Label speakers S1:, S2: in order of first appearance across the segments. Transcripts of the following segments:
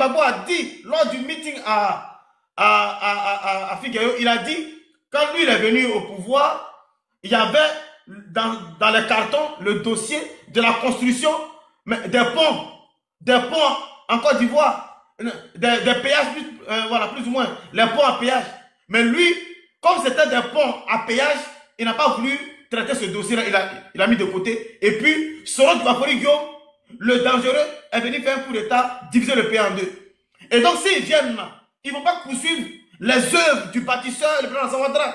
S1: Gbagbo a dit lors du meeting à Figueroa, il a dit, quand lui il est venu au pouvoir, il y avait dans les cartons le dossier de la construction des ponts en Côte d'Ivoire, des péages, voilà, plus ou moins, les ponts à péage. Mais lui, comme c'était des ponts à péage, il n'a pas voulu traiter ce dossier-là, il a mis de côté. Et puis, Soro Bafori Guillaume, le dangereux, est venu faire un coup d'État, diviser le pays en deux. Et donc, s'ils viennent là, ils ne vont pas poursuivre les œuvres du bâtisseur, le président Alassane Ouattara.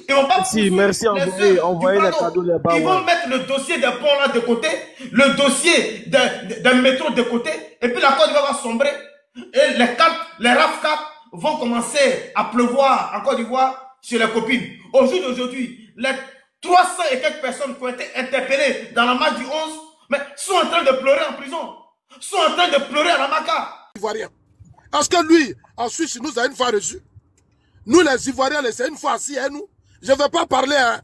S1: Ils vont pas poursuivre
S2: envoyer les cadeaux là-bas.
S1: Ils vont mettre le dossier des ponts là de côté, le dossier des métros de côté, et puis la Côte d'Ivoire va sombrer. Et les RAF4 vont commencer à pleuvoir en Côte d'Ivoire sur les copines. Au jour d'aujourd'hui, les 300 et quelques personnes qui ont été interpellées dans la marche du 11, mais sont en train de pleurer en prison, sont en train de pleurer à la Maca.
S3: Ivoirien. Parce que lui, en Suisse, nous a une fois reçu. Nous, les Ivoiriens, c'est une fois assis, hein, nous. Je ne vais pas parler, hein.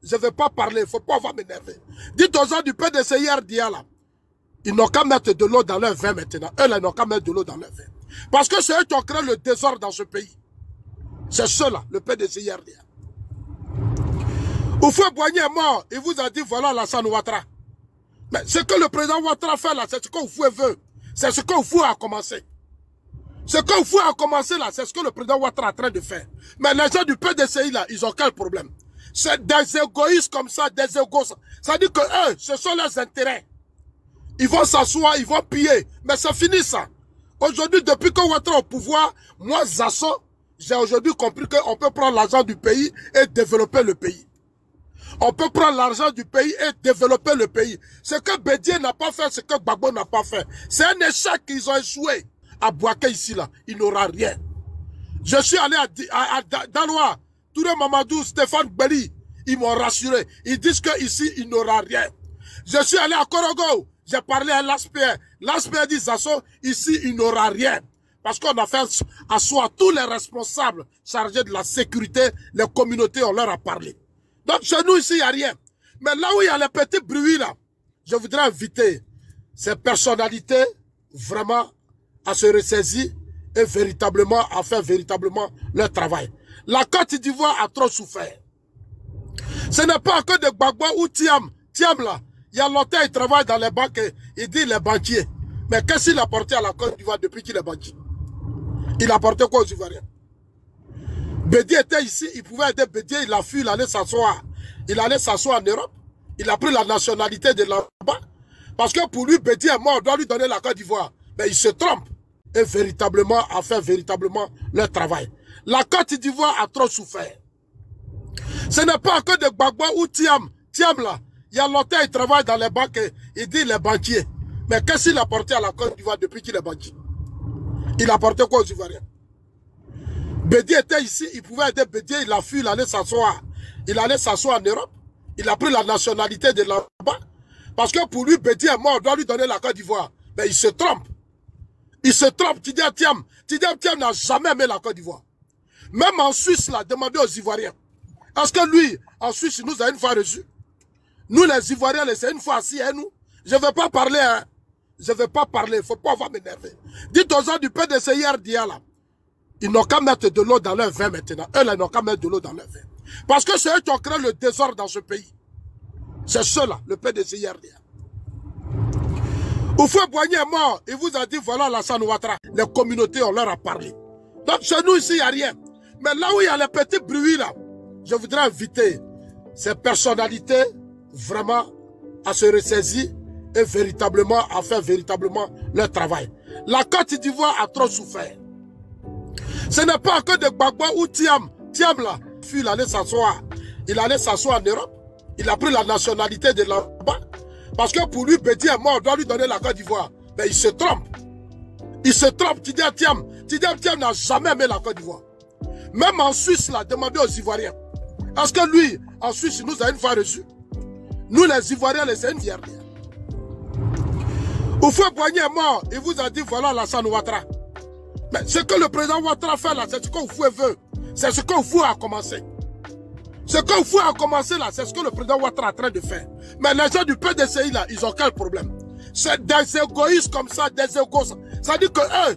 S3: Je ne vais pas parler, il ne faut pas m'énerver. Dites aux gens du PDC hier, d'hier, là. Ils n'ont qu'à mettre de l'eau dans leur vin maintenant. Eux, là, ils n'ont qu'à mettre de l'eau dans leur vin. Parce que c'est eux qui ont créé le désordre dans ce pays. C'est ceux-là, le PDC hier, d'hier. Houphouët-Boigny est mort. Il vous a dit, voilà Alassane Ouattara. Mais ce que le président Ouattara fait là, c'est ce qu'Houphouët veut. C'est ce qu'Houphouët a commencé. Ce qu'Houphouët a commencé là, c'est ce que le président Ouattara est en train de faire. Mais les gens du PDCI là, ils ont quel problème? C'est des égoïstes comme ça, des égos. Ça dit que eux, ce sont leurs intérêts. Ils vont s'asseoir, ils vont piller. Mais c'est fini ça. Aujourd'hui, depuis que Ouattara est au pouvoir, moi, Zasso, j'ai aujourd'hui compris qu'on peut prendre l'argent du pays et développer le pays. On peut prendre l'argent du pays et développer le pays. Ce que Bédié n'a pas fait, ce que Gbagbo n'a pas fait. C'est un échec qu'ils ont échoué. À Bouaké ici, là, il n'aura rien. Je suis allé à Daloa, Touré Mamadou, Stéphane Beli, ils m'ont rassuré. Ils disent qu'ici, il n'aura rien. Je suis allé à Korogo, j'ai parlé à l'ASPR. L'ASPR dit, Zasso, ici, il n'aura rien. Parce qu'on a fait asseoir tous les responsables chargés de la sécurité, les communautés, on leur a parlé. Donc, chez nous, ici, il n'y a rien. Mais là où il y a les petits bruits, là, je voudrais inviter ces personnalités, vraiment, à se ressaisir et véritablement à faire véritablement leur travail. La Côte d'Ivoire a trop souffert. Ce n'est pas que de Gbagbo ou Thiam. Thiam là, il y a longtemps il travaille dans les banques, il dit les banquiers. Mais qu'est-ce qu'il a apporté à la Côte d'Ivoire depuis qu'il est banquier? Il a apporté quoi aux Ivoiriens? Bédié était ici, il pouvait aider Bédié, il a fui, il allait s'asseoir. Il allait s'asseoir en Europe. Il a pris la nationalité de là-bas. Parce que pour lui, Bédié est mort, on doit lui donner la Côte d'Ivoire. Mais il se trompe. Et véritablement, à faire véritablement leur travail. La Côte d'Ivoire a trop souffert. Ce n'est pas que de Gbagbo ou Thiam. Thiam là, il y a longtemps il travaille dans les banques, il dit les banquiers. Mais qu'est-ce qu'il a apporté à la Côte d'Ivoire depuis qu'il est banquier? Il a apporté quoi aux Ivoiriens? Bédié était ici, il pouvait aider Bédié, il a fui, il allait s'asseoir. Il allait s'asseoir en Europe. Il a pris la nationalité de là-bas. Parce que pour lui, Bédié est mort, on doit lui donner la Côte d'Ivoire. Mais il se trompe. Il se trompe. Tidiane Thiam n'a jamais aimé la Côte d'Ivoire. Même en Suisse, là, demandez aux Ivoiriens. Est-ce que lui, en Suisse, il nous a une fois reçu? Nous, les Ivoiriens, c'est une fois assis, hein, nous. Je ne vais pas parler, hein. Je ne vais pas parler. Il ne faut pas m'énerver. Dites aux gens du PDC hier, d'hier, là. Ils n'ont qu'à mettre de l'eau dans leur vin maintenant. Eux, là, ils n'ont qu'à mettre de l'eau dans leur vin. Parce que c'est eux qui ont créé le désordre dans ce pays. C'est ceux-là, le PDC hier, d'hier. Houphouët-Boigny est mort. Il vous a dit, voilà Alassane Ouattara. Les communautés, on leur a parlé. Donc, chez nous, ici, il n'y a rien. Mais là où il y a les petits bruits, là, je voudrais inviter ces personnalités, vraiment, à se ressaisir et véritablement, à faire véritablement leur travail. La Côte d'Ivoire a trop souffert. Ce n'est pas que de Gbagbo ou Thiam. Thiam, là, il allait s'asseoir. Il allait s'asseoir en Europe. Il a pris la nationalité de là-bas. Parce que pour lui, Bédié est mort, on doit lui donner la Côte d'Ivoire. Mais il se trompe. Il se trompe. Tidiane Thiam n'a jamais aimé la Côte d'Ivoire. Même en Suisse, là, demandez aux Ivoiriens. Est-ce que lui, en Suisse, il nous a une fois reçu? Nous, les Ivoiriens, c'est une fière. Houphouët-Boigny est mort. Il vous a dit, voilà Alassane Ouattara. Mais ce que le président Ouattara fait là, c'est ce qu'Houphouët veut. C'est ce qu'Houphouët a commencé. Ce qu'Houphouët a commencé là, c'est ce que le président Ouattara est en train de faire. Mais les gens du PDCI là, ils ont quel problème? C'est des égoïstes comme ça, des égos. Ça dit que eux,